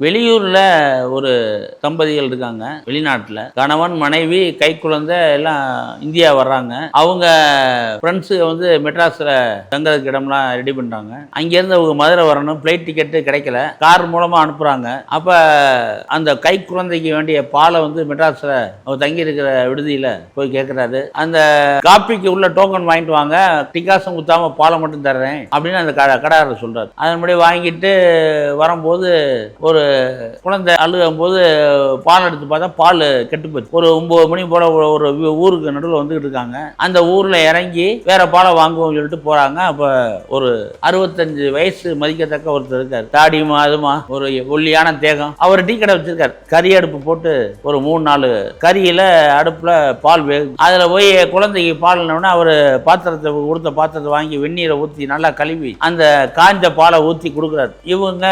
வெளியூர்ல ஒரு தம்பதிகள் இருக்காங்க. வெளிநாட்டுல கணவன் மனைவி கை குழந்தை எல்லாம் இந்தியா வர்றாங்க. அவங்க ஃப்ரெண்ட்ஸு மெட்ராஸ்ல தங்கறதுக்கு இடம்லாம் ரெடி பண்றாங்க. அங்கேருந்து அவங்க மதுரை வரணும். ஃப்ளைட் டிக்கெட்டு கிடைக்கல. கார் மூலமா அனுப்புறாங்க. அப்ப அந்த கை குழந்தைக்கு வேண்டிய பாலை மெட்ராஸ்ல அவர் தங்கி இருக்கிற விடுதியில போய் கேட்கிறாரு. அந்த காப்பிக்கு உள்ள டோக்கன் வாங்கிட்டு வாங்க, டிகாசம் குத்தாம பாலை மட்டும் தர்றேன் அப்படின்னு அந்த கடையாளர் சொல்றாரு. அதன்படி வாங்கிட்டு வரும்போது ஒரு குழந்தை அழுகும் போது பால் எடுத்து பார்த்தா பால் கெட்டு போச்சு. ஒரு 9 மணி போல ஒரு ஊருக்கு நடுவில் வந்துகிட்டு இருக்காங்க. அந்த ஊர்ல இறங்கி வேற பாலை வாங்குவோம் சொல்லிட்டு போறாங்க. அப்ப ஒரு 65 வயசு மதிக்கத்தக்க ஒருத்தர் இருக்காரு. தாடியுமா அதுமா ஒரு ஒல்லியான தேகம். அவர் டீ கடை வச்சிருக்காரு. கறி அடுப்பு போட்டு ஒரு 3-4 கறியில அடுப்புல பால் வேகும். அதுல போய் குழந்தைக்கு பால் அவர் கொடுத்த பாத்திரத்தை வாங்கி வெந்நீரை ஊற்றி நல்லா கழுவி அந்த காஞ்ச பாலை ஊற்றி கொடுக்குறாரு. இவங்க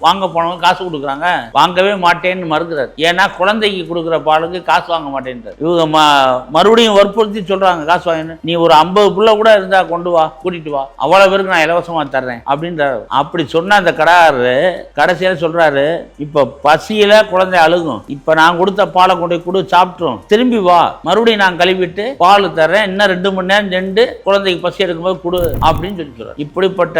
வாங்க போனவங்க காசு கொடுக்குறாங்க. வாங்கவே மாட்டேன்னு மறுக்கிறார். ஏன்னா குழந்தைக்கு கொடுக்குற பாலுக்கு காசு வாங்க மாட்டேன்றார். இவங்க மறுபடியும் வற்புறுத்தி சொல்றாங்க, காசு வாங்க, நீ ஒரு 50 புள்ள கூட இருந்தா கொண்டு வா, கூட்டிட்டு வா, அவ்வளவு பேருக்கு நான் இலவசமா தர்றேன் அப்படின்றாரு. அப்படி சொன்ன அந்த கடாரு கடைசியில சொல்றாரு, இப்ப பசியில குழந்தை அழுகும், இப்ப நான் கொடுத்த பாலை கொண்டு கொடு, சாப்பிட்டோம், திரும்பி வா, மறுபடியும் நான் கழுவிட்டு பால் தர்றேன், இன்னும் 2 மணி நேரம் சென்று குழந்தைக்கு பசி எடுக்கும்போது கொடு அப்படின்னு சொல்லி சொல்றாரு. இப்படிப்பட்ட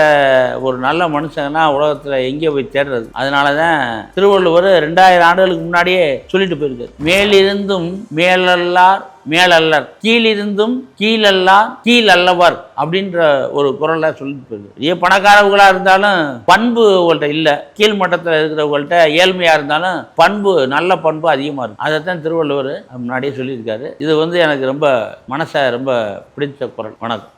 ஒரு நல்ல மனுஷங்கன்னா உலகத்துல எங்கே போய் தேடுறது? அதனாலதான் திருவள்ளுவர் 2000 ஆண்டுகளுக்கு முன்னாடியே சொல்லிட்டு போயிருக்காரு. மேலிருந்தும் மேலல்லார் மேலல்லர், கீழிருந்தும் கீழல்லார் கீழல்லவர் அப்படின்ற ஒரு குரலை சொல்லிட்டு போயிருக்கு. ஏன் பணக்காரர்களா இருந்தாலும் பண்பு உங்கள்கிட்ட இல்லை, கீழ்மட்டத்தில் இருக்கிறவங்கள்ட்ட ஏழ்மையா இருந்தாலும் பண்பு, நல்ல பண்பு அதிகமா இருக்கும். அதைத்தான் திருவள்ளுவர் முன்னாடியே சொல்லியிருக்காரு. இது எனக்கு ரொம்ப மனசை ரொம்ப பிடித்த குரல். வணக்கம்.